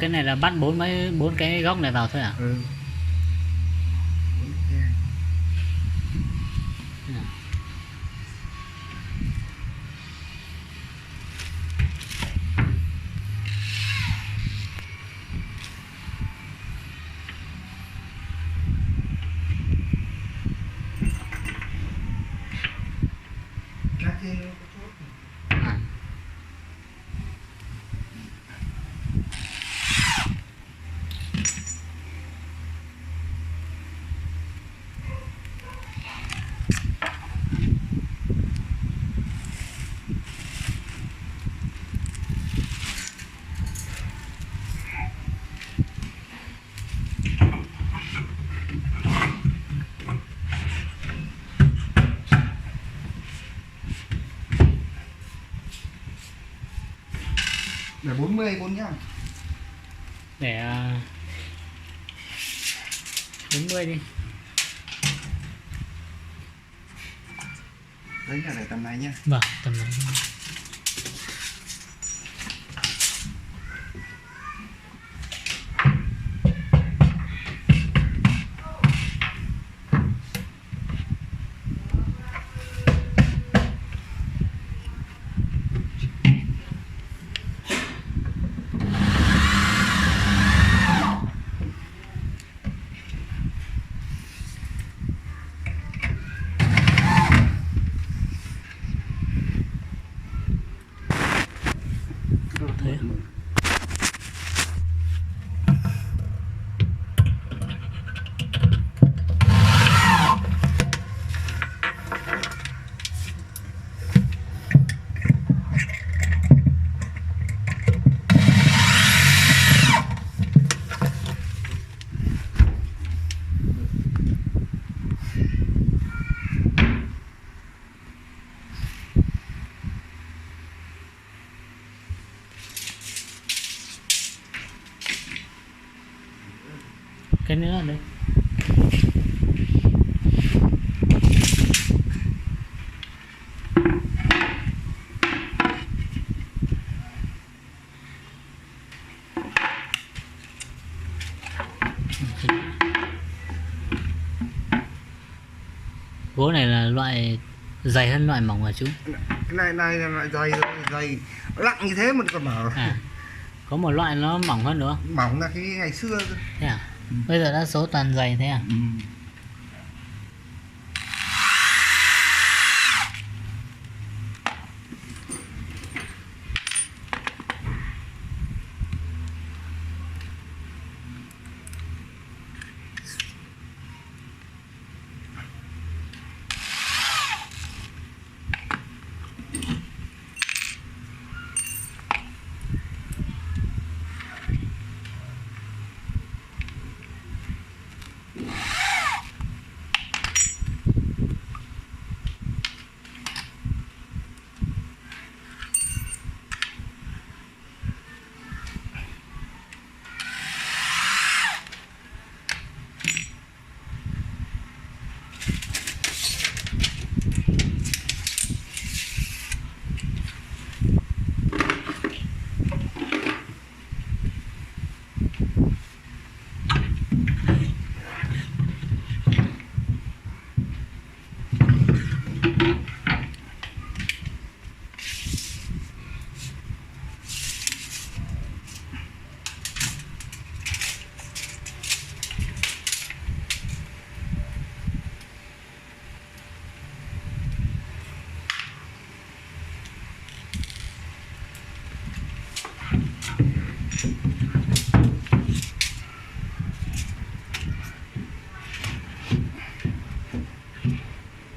cái này là bắt bốn cái góc này vào thôi à? Ừ. Để 40 4 nhá. Để 40 đi. Đấy là để tầm này nhá. Vâng, tầm này. Thế. Cái nữa đây. Gỗ này là loại dày hơn loại mỏng hả chú? Cái này là loại dày rồi, dày nặng như thế mà còn mở. À, có một loại nó mỏng hơn nữa. Mỏng là cái ngày xưa. Thế à? Bây giờ đa số toàn dày thế à? Ừ.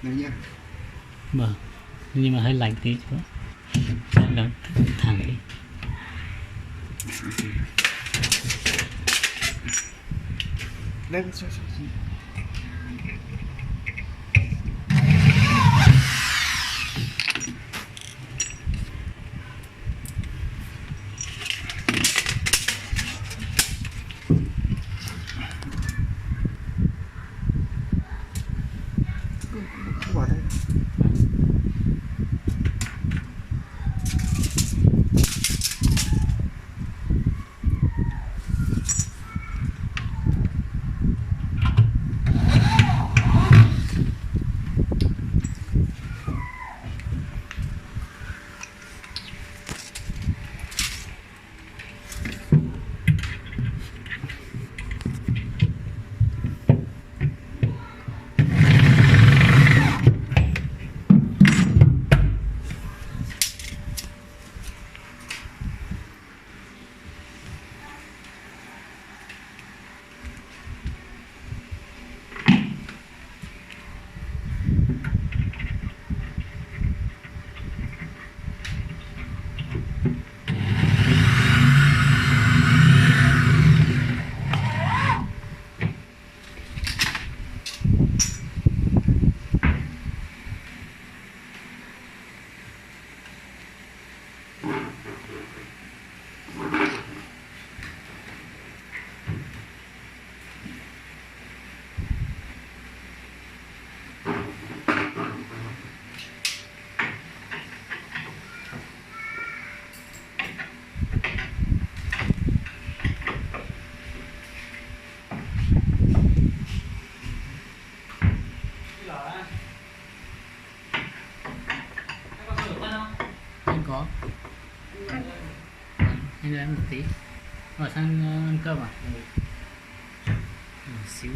Đây nhá. Vâng, nhưng mà hơi lạnh tí chú. Đó, thẳng đi. Lên vào đây. Anh đợi em một tí. Vào sang ăn cơm à? Một xíu.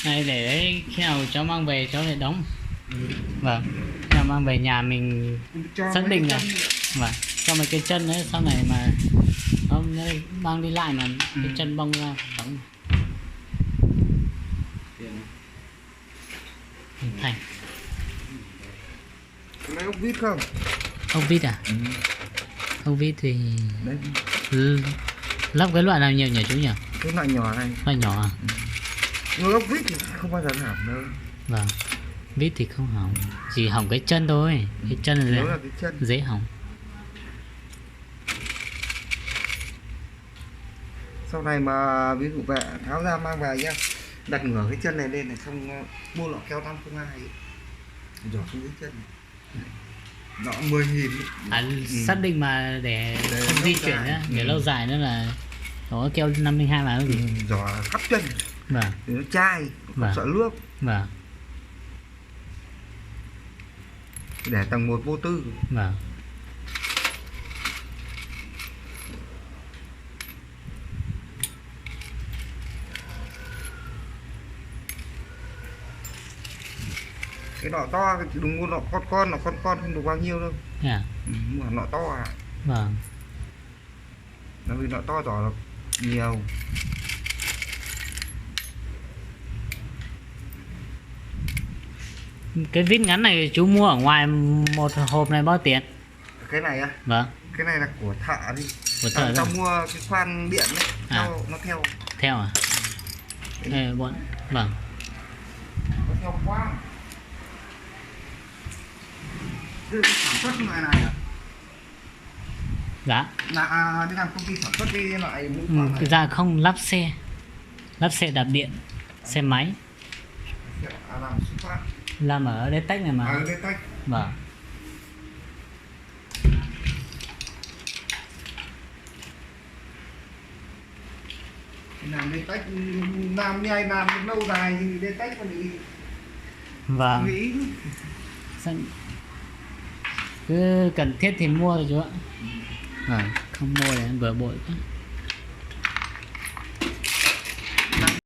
Này để đấy khi nào cháu mang về cháu lại đóng. Vâng. Khi nào mang về nhà mình xác định là vâng, cho mấy cái chân đấy sau này mà không mang đi lại mà cái chân bong ra đóng thành. Lấy ốc vít không? Ốc vít à? Ốc vít thì Đấy. lắp cái loại nào nhiều nhỉ chú nhỉ? Cái loại nhỏ này. Loại nhỏ à? Nhưng ốc vít thì không bao giờ hỏng đâu. Vâng. Vít thì không hỏng, chỉ hỏng cái chân thôi. Cái chân Nếu là là cái chân. dễ hỏng. Sau này mà ví dụ về tháo ra mang về nhá, đặt ngửa cái chân này lên này, xong mua lọ keo 502 giỏ xuống cái chân này. Lọ 10.000. À, xác định mà để không lâu di chuyển dài. nữa, để lâu dài nữa là có keo 502 mà cái gì. Giỏ khắp chân Vâng. để nó chai, không Vâng. sợ nước. Vâng. Để tầng 1 vô tư. Vâng. Cái nọ to đừng mua nọ con, nọ con không được bao nhiêu đâu. À. Mua nọ to à. Vâng. Bởi vì nọ to giỏ là nhiều. Cái vít ngắn này chú mua ở ngoài một hộp này bao tiền? Cái này á? Vâng. Cái này là của thợ đi. Của thợ Tao đó. mua cái khoan điện ấy, À. nó theo. Theo à? Ê, bọn vâng. Nó theo khoan. Cái sản xuất loại này à? Dạ. Là đi làm công ty sản xuất đi loại mũi khoan này. Ra không lắp xe đạp điện, xe máy, Làm xuất phát. làm ở đây tách này mà. Ở đây tách. Vâng. Làm đây tách, làm như ai làm lâu dài thì đây tách còn đi. Vâng. Nghĩ. Cứ cần thiết thì mua rồi chú ạ. Vâng, không mua thì bừa bộn quá.